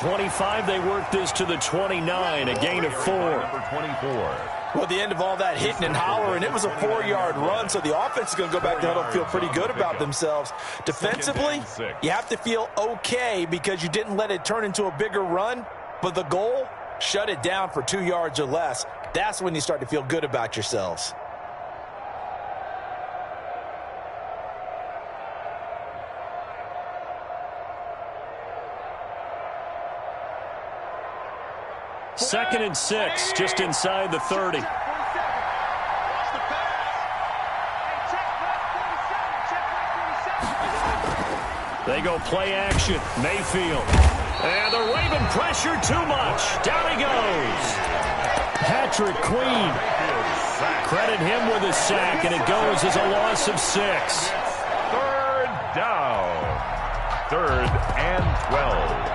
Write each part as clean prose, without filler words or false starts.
25, they work this to the 29, a gain of 4. Number 24. Well, the end of all that hitting and hollering, it was a 4-yard run, so the offense is going to go back to the huddle and feel pretty good about themselves. Defensively, you have to feel okay because you didn't let it turn into a bigger run, but the goal, shut it down for 2 yards or less. That's when you start to feel good about yourselves. Second and 6, just inside the 30. They go play action. Mayfield. And the Raven pressure too much. Down he goes. Patrick Queen. Credit him with a sack, and it goes as a loss of 6. Third down. 3rd and 12.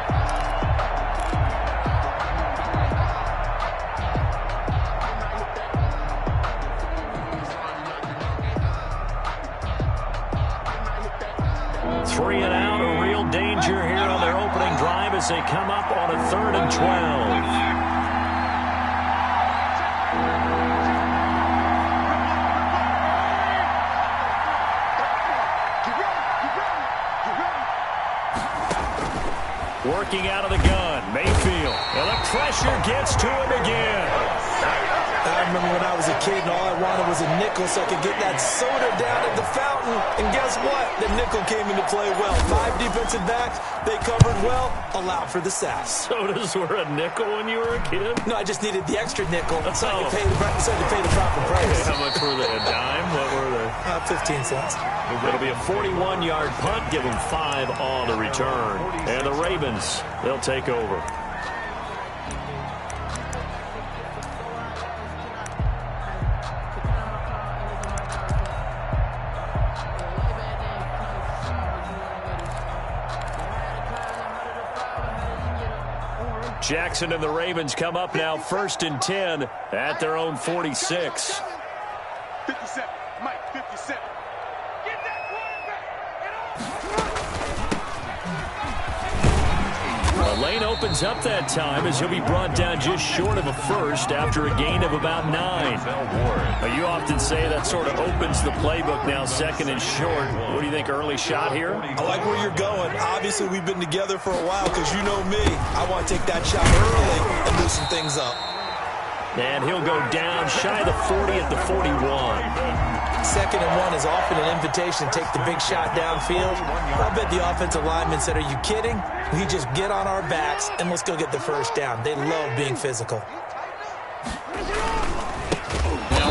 Three and out, a real danger here on their opening drive as they come up on a 3rd and 12. Working out of the gun, Mayfield. And the pressure gets to him again. I remember when I was a kid and all I wanted was a nickel so I could get that soda down at the fountain. And guess what? The nickel came into play well. 5 defensive backs, they covered well, allowed for the sacks. Sodas were a nickel when you were a kid? No, I just needed the extra nickel so I could pay the proper price. Okay, how much were they? A dime? What were they? 15 cents. It'll be a 41-yard punt, give them 5 on the return. And the Ravens, they'll take over. Jackson and the Ravens come up now 1st and 10 at their own 46. 57, Mike, 57. Get that The lane opens up that time as he'll be brought down just short of a first after a gain of about 9. Now, you often say that sort of opens the playbook now, 2nd and short. What do you think, early shot here? I like where you're going. Obviously, we've been together for a while because you know me. I want to take that shot early and loosen things up. And he'll go down shy of the 40 at the 41. 2nd and 1 is often an invitation to take the big shot downfield. I bet the offensive lineman said, are you kidding? We just get on our backs and let's go get the first down. They love being physical. Now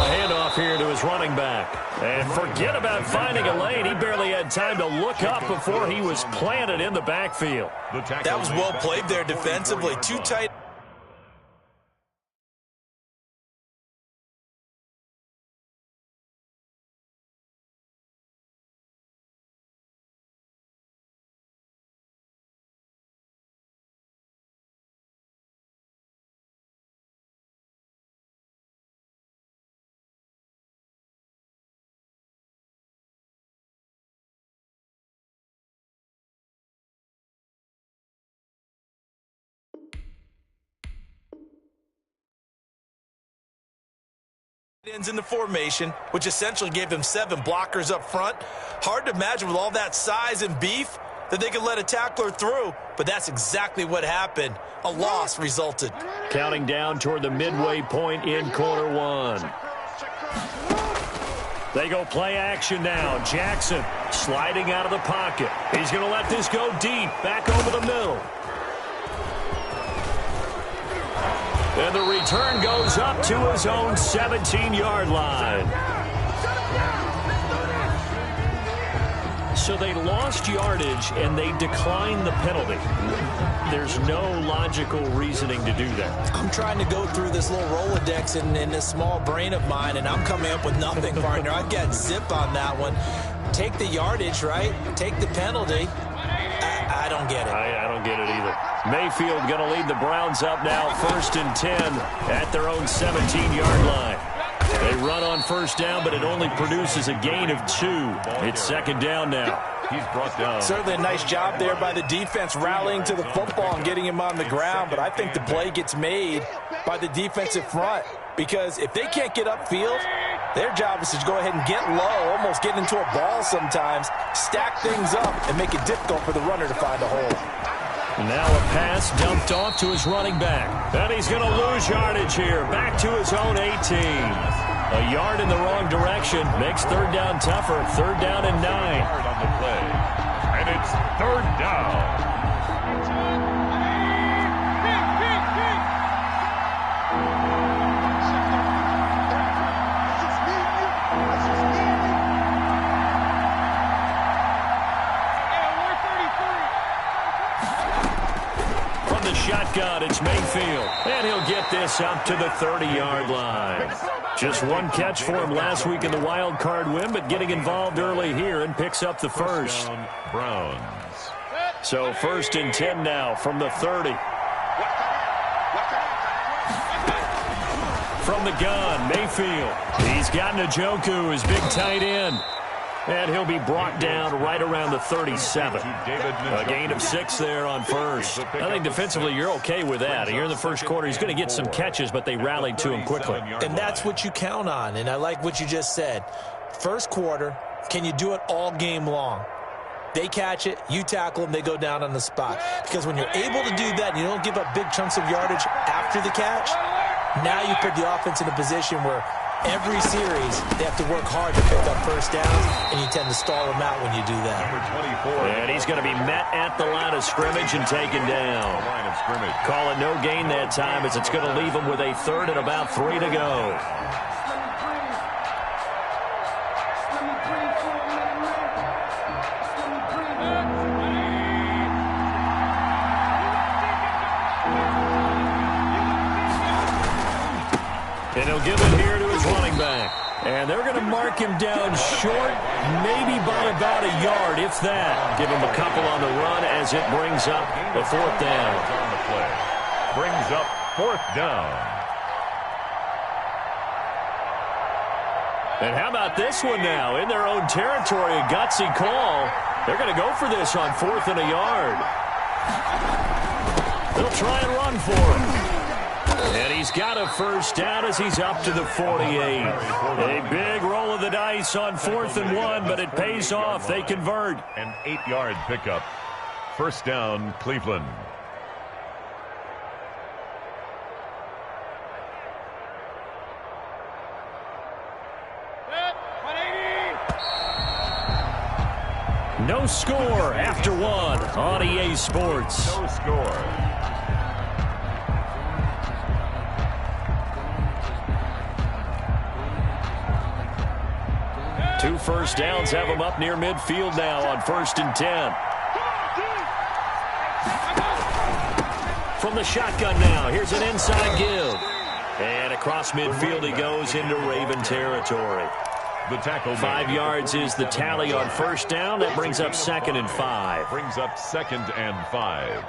a handoff here to his running back. And forget about finding a lane. He barely had time to look up before he was planted in the backfield. That was well played there defensively. Too tight. Ends in the formation, which essentially gave them 7 blockers up front. Hard to imagine with all that size and beef that they could let a tackler through, but that's exactly what happened. A loss resulted. Counting down toward the midway point in quarter 1. They go play action now. Jackson sliding out of the pocket. He's going to let this go deep, back over the middle. And the return goes up to his own 17-yard line. So they lost yardage, and they declined the penalty. There's no logical reasoning to do that. I'm trying to go through this little Rolodex in this small brain of mine, and I'm coming up with nothing, partner. I've got zip on that one. Take the yardage, right? Take the penalty. I don't get it. I don't get it either. Mayfield going to lead the Browns up now, 1st and 10 at their own 17-yard line. They run on 1st down, but it only produces a gain of 2. It's 2nd down now. He's brought down. Certainly a nice job there by the defense rallying to the football and getting him on the ground, but I think the play gets made by the defensive front because if they can't get upfield, their job is to go ahead and get low, almost get into a ball sometimes, stack things up, and make it difficult for the runner to find a hole. Now a pass dumped off to his running back. And he's going to lose yardage here. Back to his own 18. A yard in the wrong direction makes third down tougher. Third down and 9. On the play. And it's third down. Shotgun, it's Mayfield, and he'll get this up to the 30-yard line. Just one catch for him last week in the wild card win, but getting involved early here and picks up the first. Browns. So first and 10 now from the 30. From the gun, Mayfield. He's got Njoku, his big tight end. And he'll be brought down right around the 37. A gain of 6 there on first. I think defensively you're okay with that. Here in the first quarter, he's going to get some catches, but they rallied to him quickly. And that's what you count on, and I like what you just said. First quarter, can you do it all game long? They catch it, you tackle them, they go down on the spot. Because when you're able to do that and you don't give up big chunks of yardage after the catch, now you put the offense in a position where every series, they have to work hard to pick up first downs, and you tend to stall them out when you do that. And he's going to be met at the line of scrimmage and taken down. Call it no gain that time as it's going to leave him with a third and about 3 to go. And he'll give it here to his running back. And they're going to mark him down short, maybe by about a yard, if that. Give him a couple on the run as it brings up the fourth down. On the play. Brings up fourth down. And how about this one now? In their own territory, a gutsy call. They're going to go for this on fourth and a yard. They'll try and run for it. And he's got a first down as he's up to the 48. A big roll of the dice on 4th and 1, but it pays off. They convert. An 8-yard pickup. First down, Cleveland. No score after 1 on EA Sports. No score. Two first downs have them up near midfield now on 1st and 10. From the shotgun now, here's an inside give. And across midfield he goes into Raven territory. The tackle. 5 yards is the tally on first down. That brings up 2nd and 5. Brings up 2nd and 5.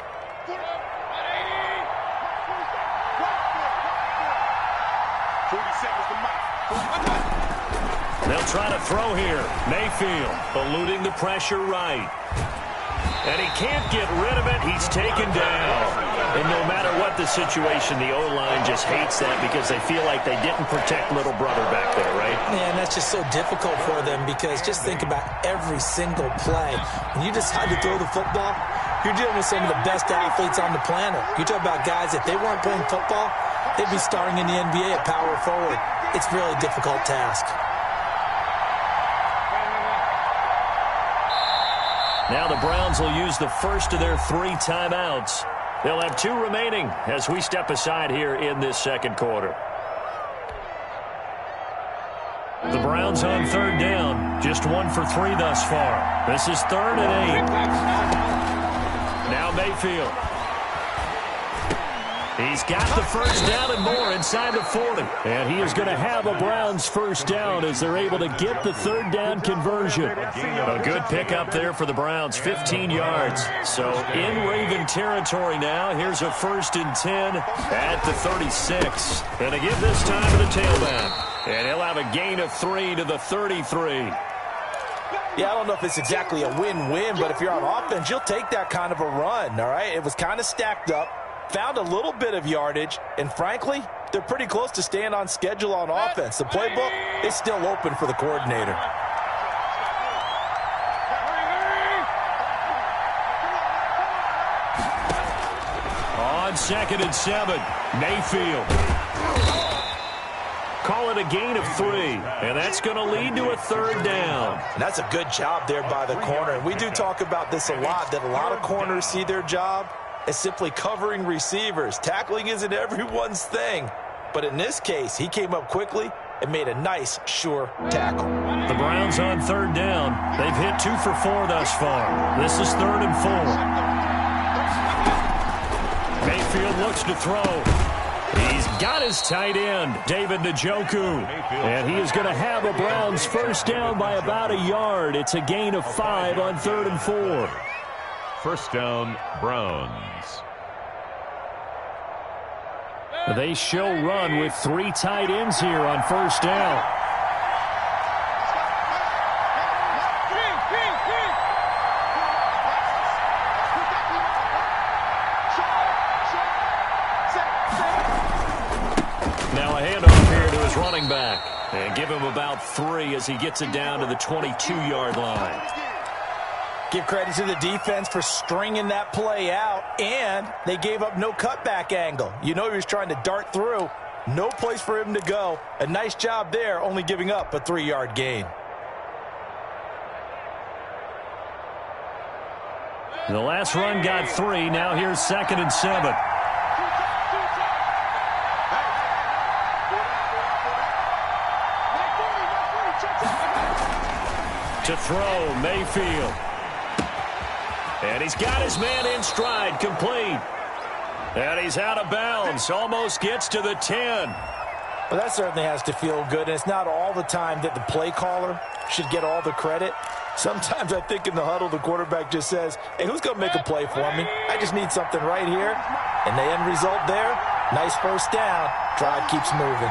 They'll try to throw here. Mayfield eluding the pressure right. And he can't get rid of it. He's taken down. And no matter what the situation, the O-line just hates that because they feel like they didn't protect little brother back there, right? Man, that's just so difficult for them because just think about every single play. When you decide to throw the football, you're dealing with some of the best athletes on the planet. You talk about guys, if they weren't playing football, they'd be starring in the NBA at power forward. It's a really difficult task. Now the Browns will use the first of their 3 timeouts. They'll have 2 remaining as we step aside here in this second quarter. The Browns on 3rd down. Just 1 for 3 thus far. This is 3rd and 8. Now Mayfield. He's got the first down and more inside the 40. And he is going to have a Browns first down as they're able to get the 3rd down conversion. A good pickup there for the Browns, 15 yards. So in Raven territory now, here's a 1st and 10 at the 36. And to give this time to the tailback. And he'll have a gain of 3 to the 33. Yeah, I don't know if it's exactly a win-win, but if you're on offense, you'll take that kind of a run, all right? It was kind of stacked up, found a little bit of yardage, and frankly, they're pretty close to staying on schedule on offense. The playbook is still open for the coordinator. On 2nd and 7, Mayfield. Call it a gain of 3, and that's going to lead to a 3rd down. And that's a good job there by the corner. And we do talk about this a lot, that a lot of corners see their job as simply covering receivers. Tackling isn't everyone's thing. But in this case, he came up quickly and made a nice, sure tackle. The Browns on 3rd down. They've hit 2 for 4 thus far. This is 3rd and 4. Mayfield looks to throw. He's got his tight end, David Njoku. And he is going to have a Browns 1st down by about a yard. It's a gain of 5 on 3rd and 4. 1st down, Browns. They show run with 3 tight ends here on 1st down. Now a handoff here to his running back. And give him about 3 as he gets it down to the 22-yard line. Give credit to the defense for stringing that play out, and they gave up no cutback angle. You know he was trying to dart through. No place for him to go. A nice job there, only giving up a 3-yard gain. The last run got 3. Now here's 2nd and 7. To throw, Mayfield. And he's got his man in stride, complete. And he's out of bounds, almost gets to the 10. Well, that certainly has to feel good, and it's not all the time that the play caller should get all the credit. Sometimes I think in the huddle, the quarterback just says, hey, who's going to make a play for me? I just need something right here. And the end result there, nice 1st down. Drive keeps moving.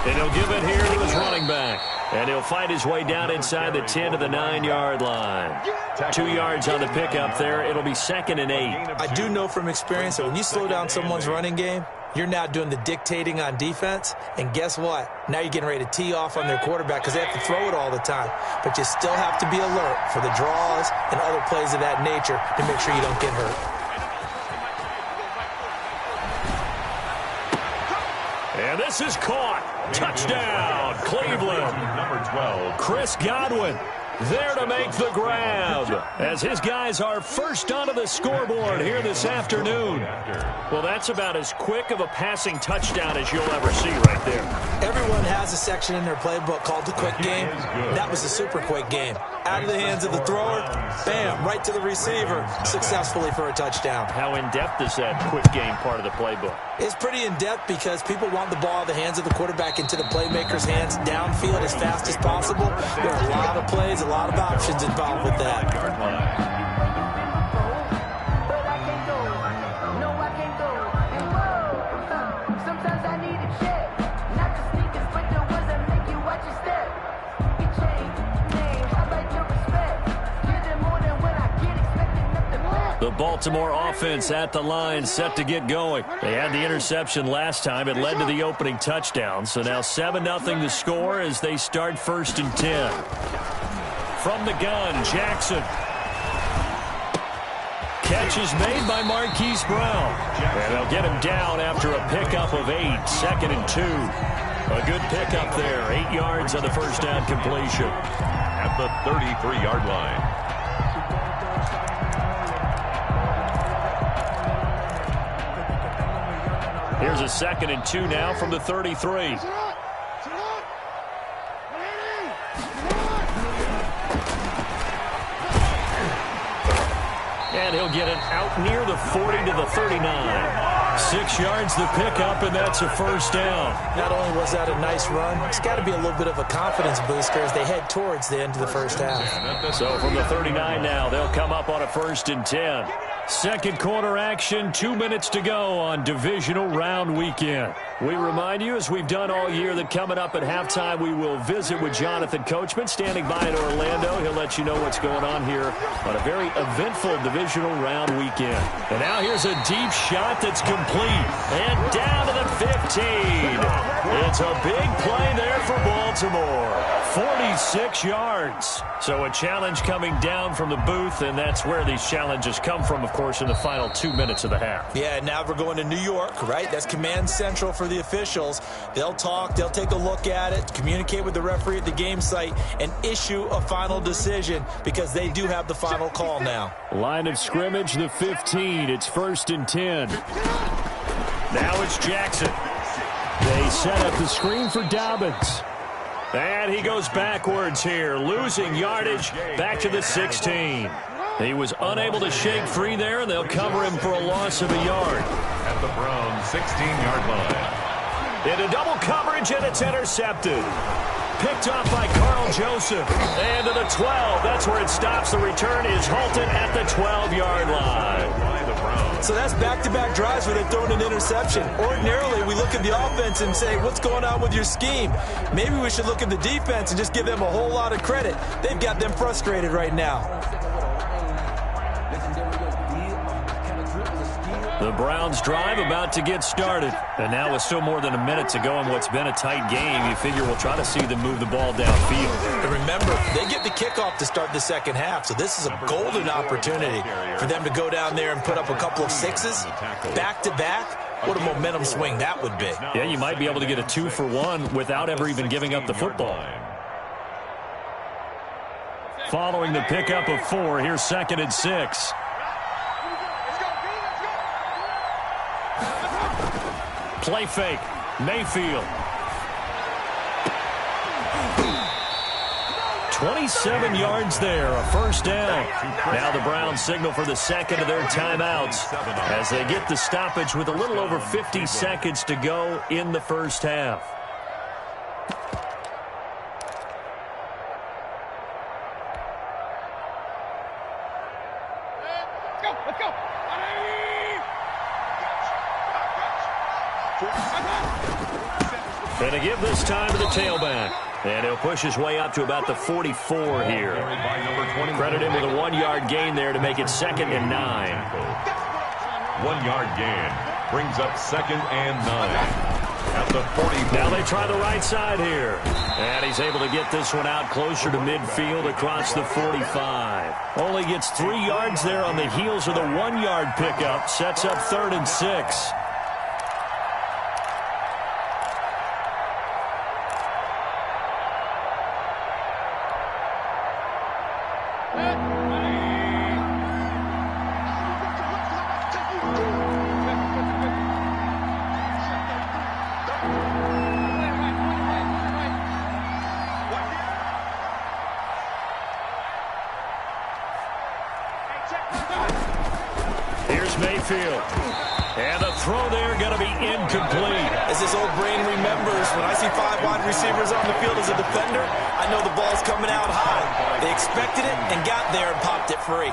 And he'll give it here to his running back. And he'll fight his way down inside the 10 to the 9-yard line. 2 yards on the pickup there. It'll be 2nd and 8. I do know from experience that when you slow down someone's running game, you're now doing the dictating on defense. And guess what? Now you're getting ready to tee off on their quarterback because they have to throw it all the time. But you still have to be alert for the draws and other plays of that nature to make sure you don't get hurt. And this is caught. Touchdown, Cleveland. Number 12. Chris Godwin there to make the grab as his guys are first onto the scoreboard here this afternoon. Well, that's about as quick of a passing touchdown as you'll ever see right there. Everyone has a section in their playbook called the quick game. That was a super quick game. Out of the hands of the thrower, bam, right to the receiver, successfully for a touchdown. How in-depth is that quick game part of the playbook? It's pretty in-depth because people want the ball out of the hands of the quarterback into the playmaker's hands downfield as fast as possible. There are a lot of plays, a lot of options involved with that. The Baltimore offense at the line, set to get going. They had the interception last time. It led to the opening touchdown. So now 7-0 the score as they start 1st and 10. From the gun, Jackson. Catch is made by Marquise Brown. And they'll get him down after a pickup of 8. 2nd and 2. A good pickup there. 8 yards on the first down completion. At the 33-yard line. Here's a 2nd and 2 now from the 33. And he'll get it out near the 40 to the 39. 6 yards the pickup, and that's a first down. Not only was that a nice run, it's got to be a little bit of a confidence booster as they head towards the end of the first half. So from the 39 now, they'll come up on a 1st and 10. Second quarter action, 2 minutes to go on divisional round weekend. We remind you, as we've done all year, that coming up at halftime, we will visit with Jonathan Coachman, standing by in Orlando. He'll let you know what's going on here on a very eventful divisional round weekend. And now here's a deep shot that's complete. And down to the 15. It's a big play there for Baltimore. 46 yards. So a challenge coming down from the booth, and that's where these challenges come from, of course, in the final 2 minutes of the half. Yeah, now we're going to New York, right? That's command central for the officials. They'll talk, they'll take a look at it, communicate with the referee at the game site, and issue a final decision because they do have the final call now. Line of scrimmage, the 15. It's 1st and 10. Now it's Jackson. They set up the screen for Dobbins. And he goes backwards here, losing yardage back to the 16. He was unable to shake free there, and they'll cover him for a loss of a yard. At the Browns' 16-yard line. Into double coverage, and it's intercepted. Picked off by Carl Joseph. And to the 12. That's where it stops. The return is halted at the 12-yard line. So that's back-to-back drives where they've thrown an interception. Ordinarily, we look at the offense and say, what's going on with your scheme? Maybe we should look at the defense and just give them a whole lot of credit. They've got them frustrated right now. The Browns drive about to get started. And now with still more than a minute to go in what's been a tight game, you figure we'll try to see them move the ball downfield. And remember, they get the kickoff to start the second half, so this is a golden opportunity for them to go down there and put up a couple of sixes back-to-back. What a momentum swing that would be. Yeah, you might be able to get a 2-for-1 without ever even giving up the football. Following the pickup of 4, here's 2nd and 6. Play fake. Mayfield. 27 yards there, a first down. Now the Browns signal for the second of their timeouts as they get the stoppage with a little over 50 seconds to go in the first half. Let's go. And to give this time to the tailback. And he'll push his way up to about the 44 here. Credit him with a 1-yard gain there to make it 2nd and 9. 1-yard gain brings up 2nd and 9. At the 40. Now they try the right side here. And he's able to get this one out closer to midfield across the 45. Only gets 3 yards there on the heels of the 1-yard pickup. Sets up 3rd and 6. Here's Mayfield. And the throw there going to be incomplete. As his old brain remembers, when I see 5 wide receivers on the field as a defender, I know the ball's coming out high. They expected it and got there and popped it free.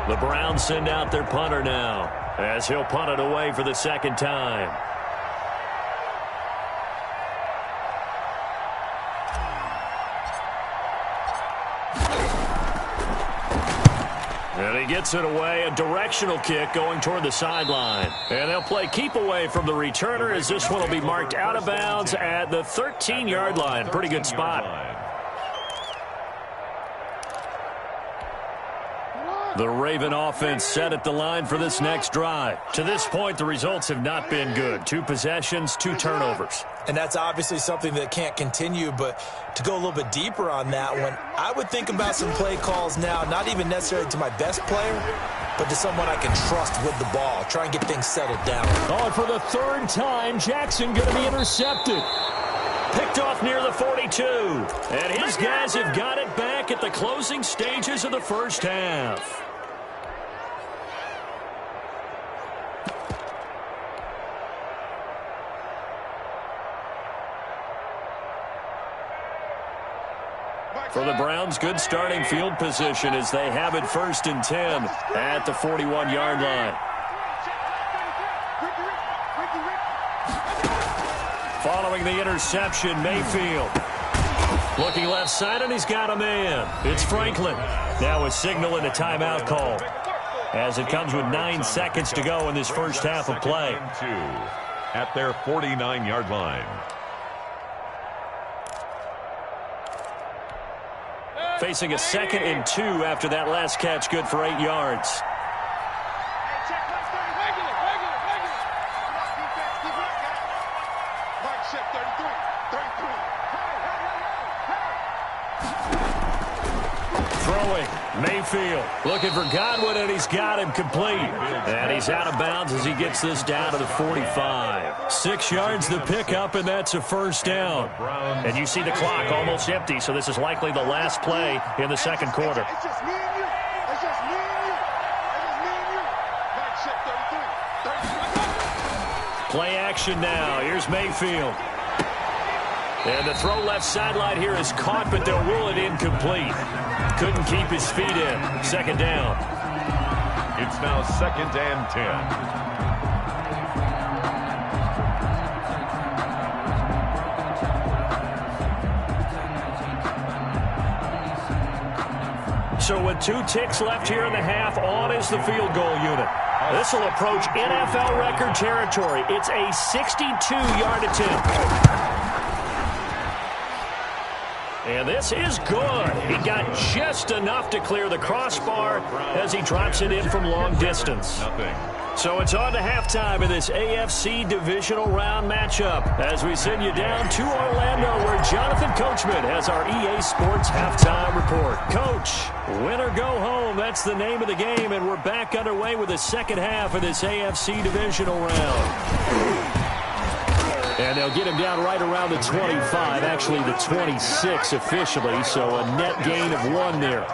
The Browns send out their punter now as he'll punt it away for the second time. And he gets it away, a directional kick going toward the sideline. And they'll play keep away from the returner as this one will be marked out of bounds at the 13-yard line. Pretty good spot. The Raven offense set at the line for this next drive. To this point, the results have not been good. 2 possessions, 2 turnovers. And that's obviously something that can't continue, but to go a little bit deeper on that one, I would think about some play calls now, not even necessarily to my best player, but to someone I can trust with the ball. Try and get things settled down. Oh, for the 3rd time, Jackson going to be intercepted. Picked off near the 42. And his guys have got it back at the closing stages of the first half. For the Browns, good starting field position as they have it 1st and 10 at the 41-yard line. Following the interception, Mayfield. Looking left side, and he's got a man. It's Franklin. Now a signal and a timeout call, as it comes with 9 seconds to go in this first half of play. At their 49-yard line. Facing a 2nd and 2 after that last catch, good for 8 yards. Throwing, Mayfield looking for Godwin, and he's got him complete. And he's out of bounds as he gets this down to the 45. 6 yards the pickup, and that's a first down. And you see the clock almost empty, so this is likely the last play in the second quarter. It's just me and you. It's just me and you. It's just me and you. Back check 33. Play action now. Here's Mayfield. And the throw left sideline here is caught, but they'll rule it incomplete. Couldn't keep his feet in. 2nd down. It's now 2nd and 10. So with 2 ticks left here in the half, on is the field goal unit. This will approach NFL record territory. It's a 62-yard attempt. And this is good. He got just enough to clear the crossbar as he drops it in from long distance. So it's on to halftime in this AFC divisional round matchup as we send you down to Orlando, where Jonathan Coachman has our EA Sports halftime report. Coach, win or go home, that's the name of the game, and we're back underway with the second half of this AFC divisional round. And they'll get him down right around the 25, actually the 26 officially, so a net gain of 1 there.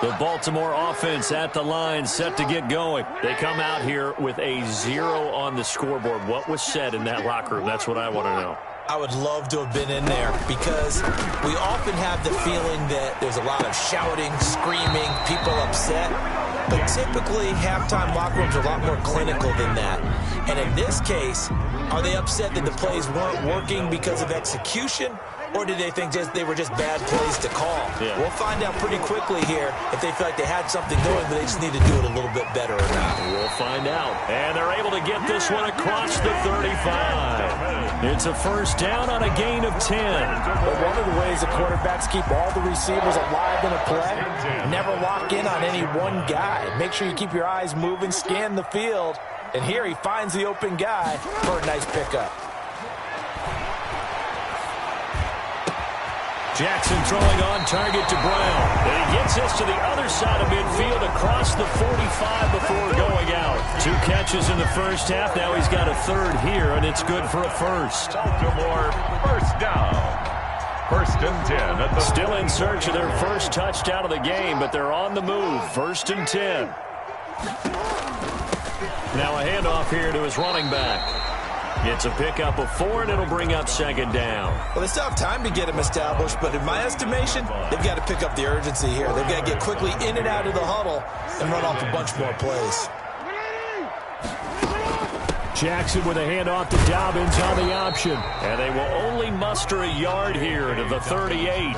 The Baltimore offense at the line, set to get going. They come out here with a 0 on the scoreboard. What was said in that locker room? That's what I want to know. I would love to have been in there, because we often have the feeling that there's a lot of shouting, screaming, people upset. But typically, halftime locker rooms are a lot more clinical than that. And in this case, are they upset that the plays weren't working because of execution? Or did they think they were just bad plays to call? Yeah. We'll find out pretty quickly here if they feel like they had something going, but they just need to do it a little bit better or not. We'll find out. And they're able to get this one across the 35. It's a first down on a gain of 10. But one of the ways the quarterbacks keep all the receivers alive in a play, never lock in on any one guy. Make sure you keep your eyes moving, scan the field. And here he finds the open guy for a nice pickup. Jackson throwing on target to Brown. And he gets this to the other side of midfield across the 45 before going out. 2 catches in the first half. Now he's got a 3rd here, and it's good for a first. Baltimore, first down. 1st and 10. At the Still in search of their first touchdown of the game, but they're on the move. 1st and 10. Now a handoff here to his running back. It's a pickup of 4, and it'll bring up 2nd down. Well, they still have time to get him established, but in my estimation, they've got to pick up the urgency here. They've got to get quickly in and out of the huddle and run off a bunch more plays. Jackson with a handoff to Dobbins on the option. And they will only muster a yard here to the 38.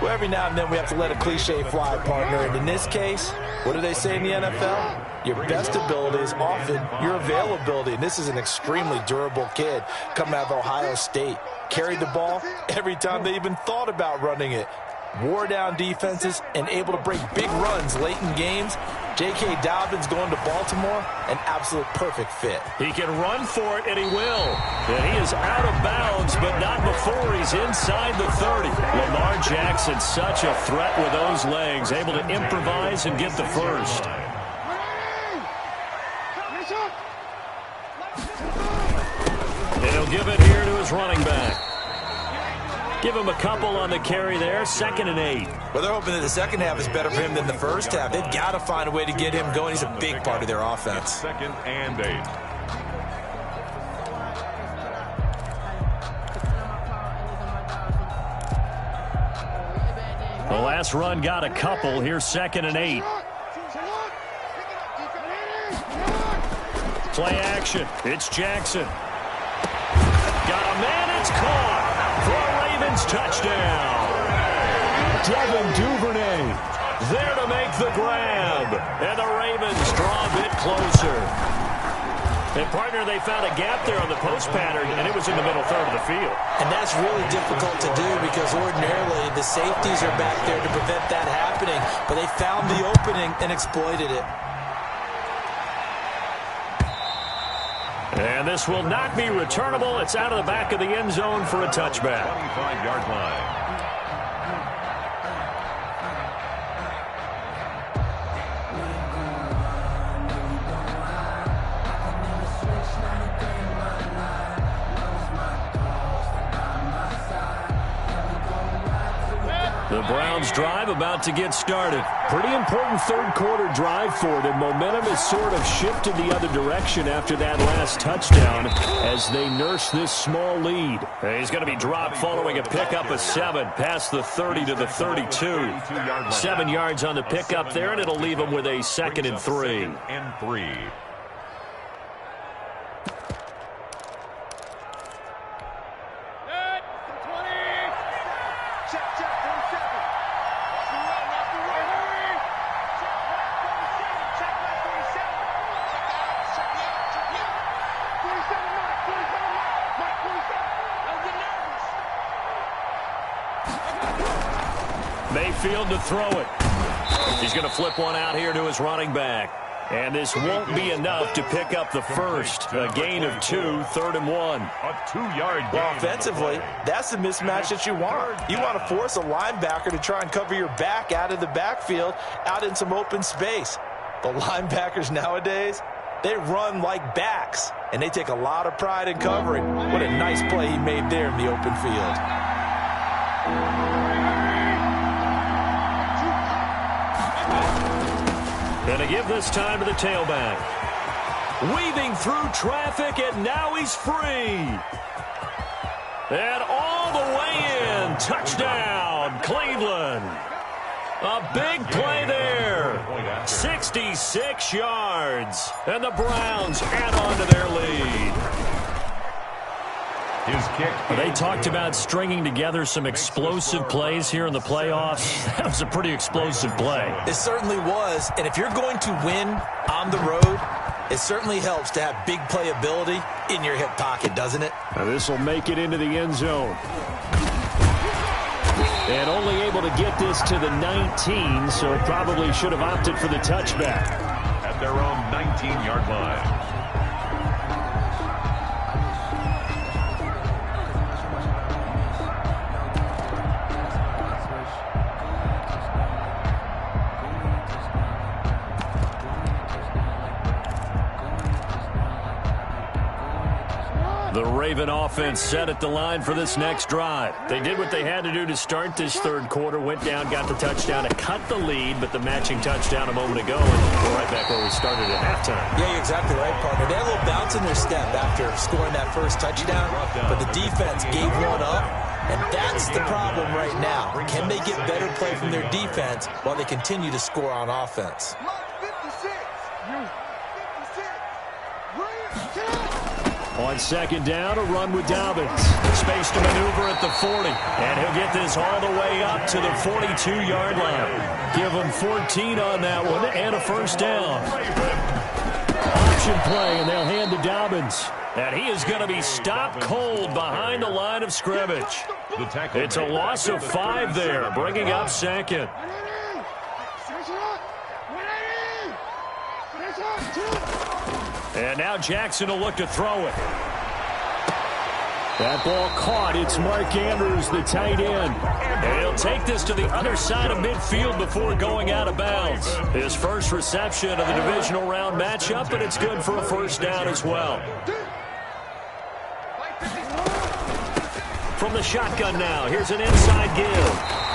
Well, every now and then we have to let a cliche fly, partner. And in this case, what do they say in the NFL? Your best ability is often your availability. And this is an extremely durable kid coming out of Ohio State. Carried the ball every time they even thought about running it. Wore down defenses and able to break big runs late in games. J.K. Dobbins going to Baltimore, an absolute perfect fit. He can run for it, and he will. And he is out of bounds, but not before he's inside the 30. Lamar Jackson, such a threat with those legs, able to improvise and get the first. And he'll give it here to his running back. Give him a couple on the carry there. 2nd and 8. Well, they're hoping that the second half is better for him than the first half. They've got to find a way to get him going. He's a big part of their offense. 2nd and 8. The last run got a couple. Here's 2nd and 8. Play action. It's Jackson. Got a man. It's caught for a Ravens touchdown. Devin Duvernay there to make the grab. And the Ravens draw a bit closer. And, partner, they found a gap there on the post pattern, and it was in the middle third of the field. And that's really difficult to do because ordinarily the safeties are back there to prevent that happening. But they found the opening and exploited it. And this will not be returnable. It's out of the back of the end zone for a touchback. 25-yard line. The Browns drive about to get started. Pretty important third-quarter drive for them. Momentum has sort of shifted the other direction after that last touchdown as they nurse this small lead. He's going to be dropped following a pickup of 7 past the 30 to the 32. 7 yards on the pickup there, and it'll leave him with a 2nd and 3. 2nd and 3. Mayfield to throw it. He's going to flip one out here to his running back. And this won't be enough to pick up the first. A gain of 2, 3rd and 1. A 2-yard gain. Well, offensively, that's the mismatch that you want. You want to force a linebacker to try and cover your back out of the backfield, out in some open space. But linebackers nowadays, they run like backs, and they take a lot of pride in covering. What a nice play he made there in the open field. Going to give this time to the tailback. Weaving through traffic, and now he's free. And all the way in. Touchdown, Cleveland. A big play there. 66 yards. And the Browns add on to their lead. His kick. They talked about stringing together some explosive plays here in the playoffs. That was a pretty explosive play. It certainly was. And if you're going to win on the road, it certainly helps to have big playability in your hip pocket, doesn't it? Now this will make it into the end zone. And only able to get this to the 19, so probably should have opted for the touchback. At their own 19-yard line. The Raven offense set at the line for this next drive. They did what they had to do to start this third quarter, went down, got the touchdown to cut the lead, but the matching touchdown a moment ago, and we're right back where we started at halftime. Yeah, you're exactly right, partner. They had a little bounce in their step after scoring that first touchdown, but the defense gave one up, and that's the problem right now. Can they get better play from their defense while they continue to score on offense? On second down, a run with Dobbins. Space to maneuver at the 40. And he'll get this all the way up to the 42-yard line. Give him 14 on that one and a first down. Option play, and they'll hand to Dobbins. And he is going to be stopped cold behind the line of scrimmage. It's a loss of 5 there, bringing up second. And now Jackson will look to throw it. That ball caught. It's Mark Andrews, the tight end. And he'll take this to the other side of midfield before going out of bounds. His first reception of the divisional round matchup, but it's good for a first down as well. From the shotgun now, here's an inside give.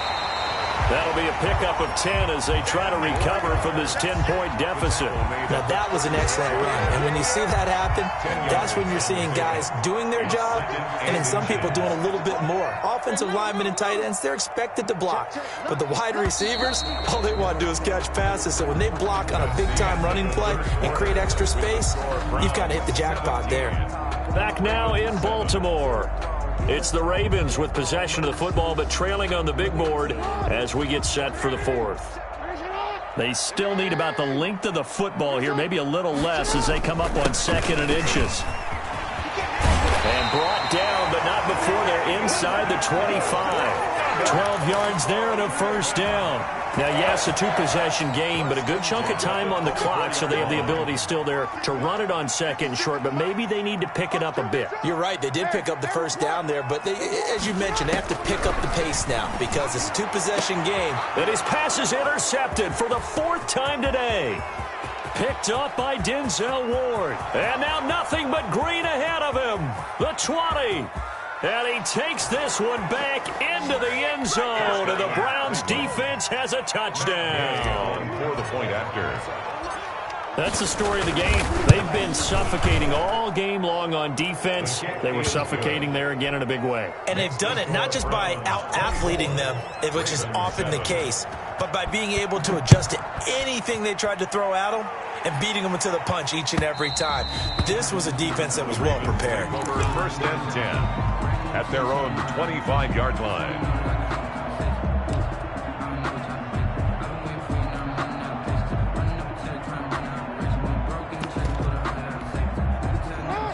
That'll be a pickup of 10 as they try to recover from this 10-point deficit. Now, that was an excellent run. And when you see that happen, that's when you're seeing guys doing their job and then some people doing a little bit more. Offensive linemen and tight ends, they're expected to block. But the wide receivers, all they want to do is catch passes. So when they block on a big-time running play and create extra space, you've kind of hit the jackpot there. Back now in Baltimore. It's the Ravens with possession of the football, but trailing on the big board as we get set for the fourth. They still need about the length of the football here, maybe a little less as they come up on 2nd and inches. And brought down, but not before they're inside the 25. 12 yards there and a first down. Now, yes, a 2-possession game, but a good chunk of time on the clock, so they have the ability still there to run it on 2nd and short, but maybe they need to pick it up a bit. You're right. They did pick up the first down there, but as you mentioned, they have to pick up the pace now because it's a 2-possession game. And his pass is intercepted for the 4th time today. Picked up by Denzel Ward. And now nothing but green ahead of him. The 20. And he takes this one back into the end zone, and the Browns defense has a touchdown. For the point after. That's the story of the game. They've been suffocating all game long on defense. They were suffocating there again in a big way. And they've done it not just by out-athleting them, which is often the case, but by being able to adjust to anything they tried to throw at them and beating them into the punch each and every time. This was a defense that was well prepared. Over 1st and 10. At their own 25-yard line.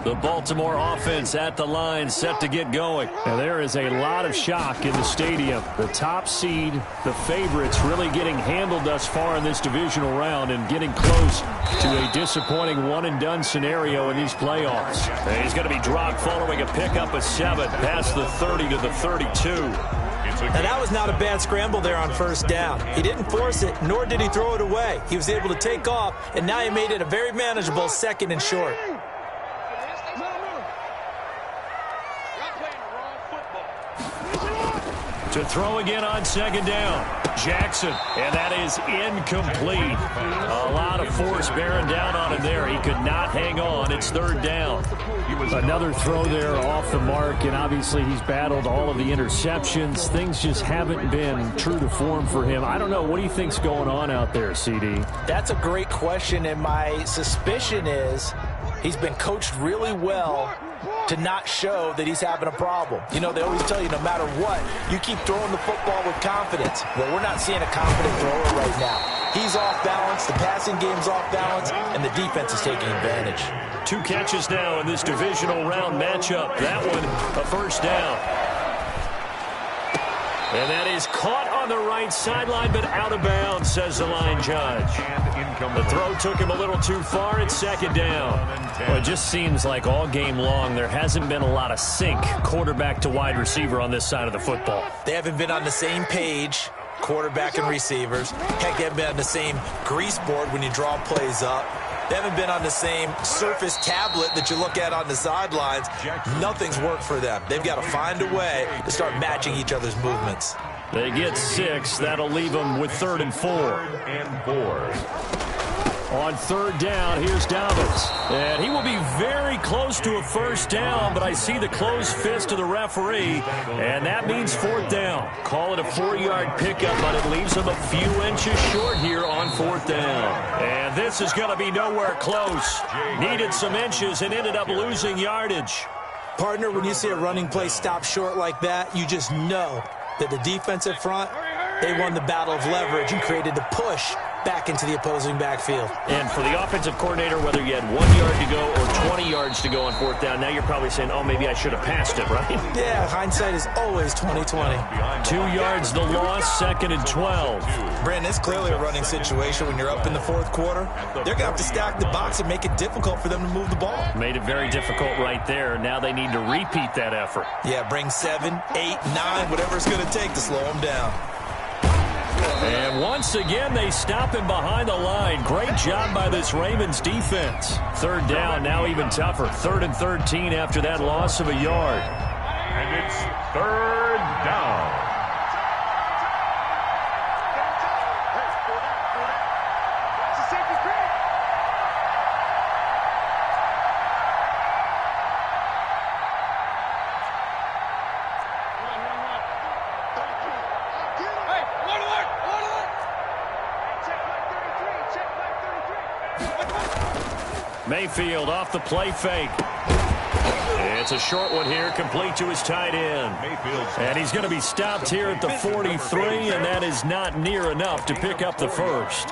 The Baltimore offense at the line, set to get going. And there is a lot of shock in the stadium. The top seed, the favorites, really getting handled thus far in this divisional round and getting close to a disappointing one-and-done scenario in these playoffs. And he's going to be dropped following a pickup of 7 past the 30 to the 32. Now, that was not a bad scramble there on 1st down. He didn't force it, nor did he throw it away. He was able to take off, and now he made it a very manageable 2nd and short. To throw again on 2nd down. Jackson, and that is incomplete. A lot of force bearing down on him there. He could not hang on. It's 3rd down. Another throw there off the mark, and obviously he's battled all of the interceptions. Things just haven't been true to form for him. I don't know. What do you think's going on out there, CD? That's a great question, and my suspicion is he's been coached really well to not show that he's having a problem. You know, they always tell you no matter what, you keep throwing the football with confidence. Well, we're not seeing a confident thrower right now. He's off balance, the passing game's off balance, and the defense is taking advantage. 2 catches now in this divisional round matchup. That one, a 1st down. And that is caught on the right sideline, but out of bounds, says the line judge. The throw took him a little too far. It's 2nd down. Well, it just seems like all game long there hasn't been a lot of sync quarterback to wide receiver on this side of the football. They haven't been on the same page, quarterback and receivers. Heck, they haven't been on the same grease board when you draw plays up. They haven't been on the same Surface tablet that you look at on the sidelines. Nothing's worked for them. They've got to find a way to start matching each other's movements. They get 6. That'll leave them with 3rd and 4. 3rd and 4. On 3rd down, here's Dobbins. And he will be very close to a 1st down, but I see the closed fist of the referee, and that means 4th down. Call it a 4-yard pickup, but it leaves him a few inches short here on 4th down. And this is going to be nowhere close. Needed some inches and ended up losing yardage. Partner, when you see a running play stop short like that, you just know that the defensive front, they won the battle of leverage and created the push back into the opposing backfield. And for the offensive coordinator, whether you had 1 yard to go or 20 yards to go on 4th down, now you're probably saying, oh, maybe I should have passed it, right? Yeah, hindsight is always 20/20. 2 yards the loss, 2nd and 12. Brandon, it's clearly a running situation when you're up in the 4th quarter. They're going to have to stack the box and make it difficult for them to move the ball. Made it very difficult right there. Now they need to repeat that effort. Yeah, bring 7, 8, 9, whatever it's going to take to slow them down. And once again, they stop him behind the line. Great job by this Ravens defense. 3rd down, now even tougher. 3rd and 13 after that loss of a yard. And it's 3rd down. Mayfield off the play fake. It's a short one here, complete to his tight end. And he's going to be stopped here at the 43, and that is not near enough to pick up the first.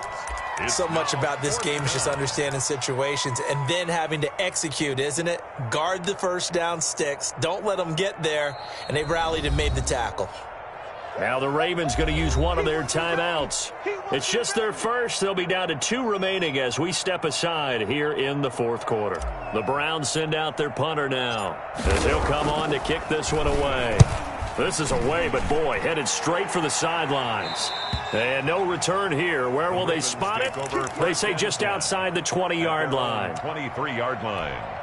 So much about this game is just understanding situations and then having to execute, isn't it? Guard the first down sticks. Don't let them get there. And they rallied and made the tackle. Now the Ravens going to use one of their timeouts. It's just their first. They'll be down to 2 remaining as we step aside here in the fourth quarter. The Browns send out their punter now as he'll come on to kick this one away. This is away, but boy, headed straight for the sidelines. And no return here. Where will they spot it? They say just outside the 20-yard line. 23-yard line.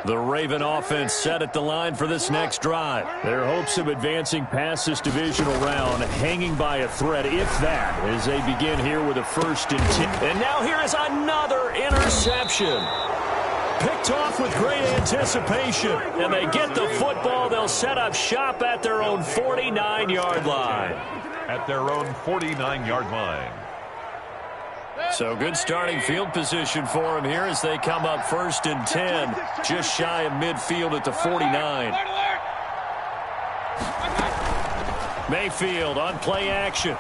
The Raven offense set at the line for this next drive. Their hopes of advancing past this divisional round hanging by a thread, if that, as they begin here with a 1st and 10. And now here is another interception. Picked off with great anticipation. And they get the football. They'll set up shop at their own 49-yard line. At their own 49-yard line. So good starting field position for them here as they come up 1st and 10, just shy of midfield at the 49. Mayfield on play action.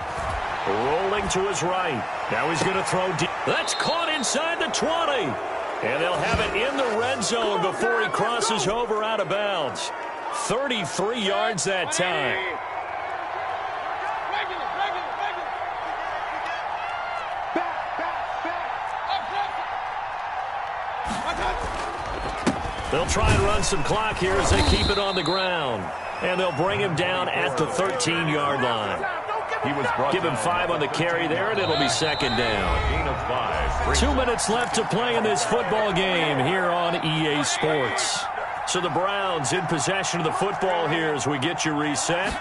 Rolling to his right. Now he's going to throw deep. That's caught inside the 20. And they'll have it in the red zone before he crosses over out of bounds. 33 yards that time. They'll try and run some clock here as they keep it on the ground. And they'll bring him down at the 13-yard line. Give him 5 on the carry there, and it'll be 2nd down. Gain of 5. 2 minutes left to play in this football game here on EA Sports. So the Browns in possession of the football here as we get you reset.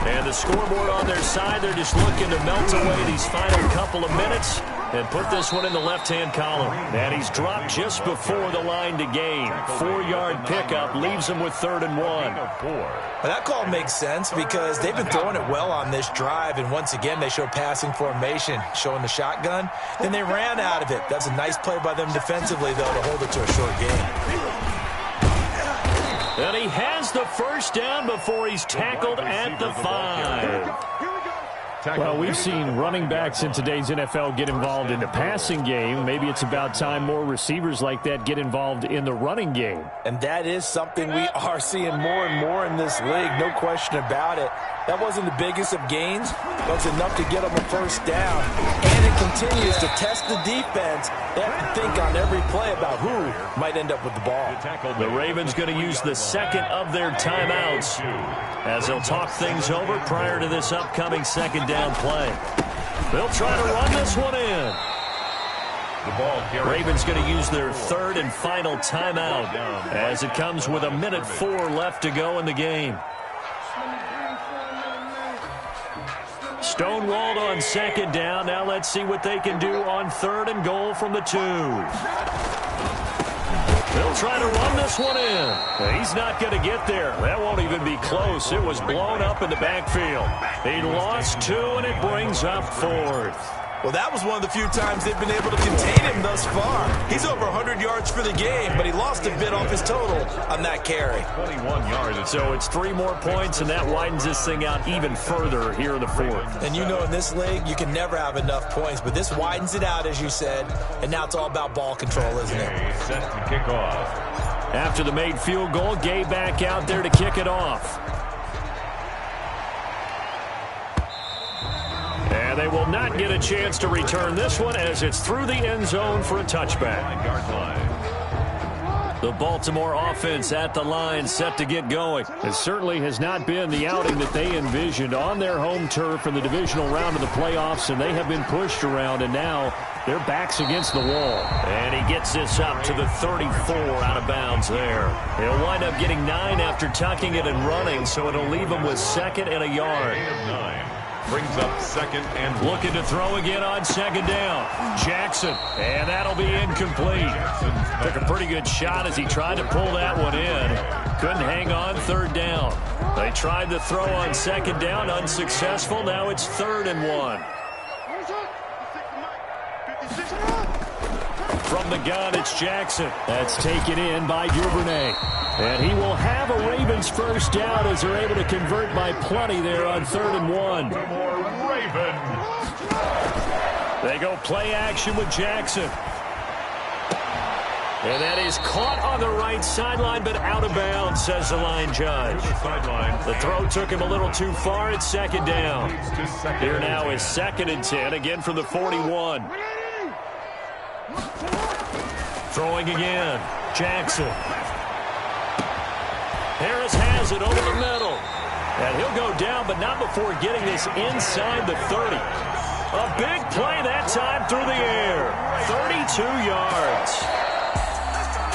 And the scoreboard on their side, they're just looking to melt away these final couple of minutes and put this one in the left-hand column. And he's dropped just before the line to gain. 4-yard pickup leaves him with 3rd and 1. Well, that call makes sense because they've been throwing it well on this drive, and once again they show passing formation, showing the shotgun. Then they ran out of it. That's a nice play by them defensively, though, to hold it to a short game. And he has the first down before he's tackled at the 5. Well, we've seen running backs in today's NFL get involved in the passing game. Maybe it's about time more receivers like that get involved in the running game. And that is something we are seeing more and more in this league, no question about it. That wasn't the biggest of gains, but it's enough to get them a first down. And it continues to test the defense. They have to think on every play about who might end up with the ball. The Ravens going to use the 2nd of their timeouts as they'll talk things over prior to this upcoming 2nd down play. They'll try to run this one in. Ravens going to use their 3rd and final timeout as it comes with 1:04 left to go in the game. Stonewalled on 2nd down. Now let's see what they can do on 3rd and goal from the 2. They'll try to run this one in. He's not going to get there. That won't even be close. It was blown up in the backfield. He lost 2, and it brings up 4th. Well, that was one of the few times they've been able to contain him thus far. He's over 100 yards for the game, but he lost a bit off his total on that carry. 21 yards. So it's 3 more points, and that widens this thing out even further here in the 4th. And you know in this league, you can never have enough points, but this widens it out, as you said, and now it's all about ball control, isn't it? Set to kick off. After the made field goal, Gay back out there to kick it off. And they will not get a chance to return this one as it's through the end zone for a touchback. 9-yard line. The Baltimore offense at the line set to get going. It certainly has not been the outing that they envisioned on their home turf in the divisional round of the playoffs, and they have been pushed around, and now their back's against the wall. And he gets this up to the 34 out of bounds there. He'll wind up getting 9 after tucking it and running, so it'll leave him with 2nd and a yard. Brings up second and one. Looking to throw again on second down. Jackson, and that'll be incomplete. Took a pretty good shot as he tried to pull that one in. Couldn't hang on third down. They tried to throw on second down, unsuccessful. Now it's 3rd and 1. From the gun, it's Jackson. That's taken in by Duvernay. And he will have a Ravens first down as they're able to convert by plenty there on 3rd and 1. They go play action with Jackson. And that is caught on the right sideline, but out of bounds, says the line judge. The throw took him a little too far. It's 2nd down. Here now is 2nd and 10, again from the 41. Throwing again. Jackson. Harris has it over the middle. And he'll go down, but not before getting this inside the 30. A big play that time through the air. 32 yards.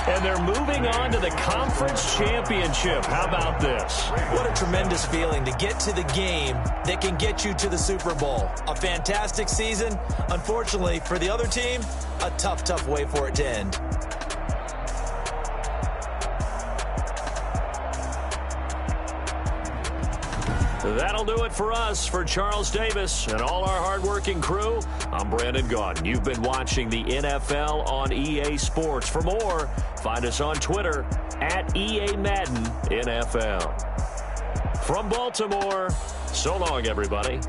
And they're moving on to the conference championship. How about this? What a tremendous feeling to get to the game that can get you to the Super Bowl. A fantastic season. Unfortunately, for the other team, a tough, tough way for it to end. That'll do it for us. For Charles Davis and all our hardworking crew, I'm Brandon Gaudin. You've been watching the NFL on EA Sports. For more, find us on Twitter at EA Madden NFL. From Baltimore, so long, everybody.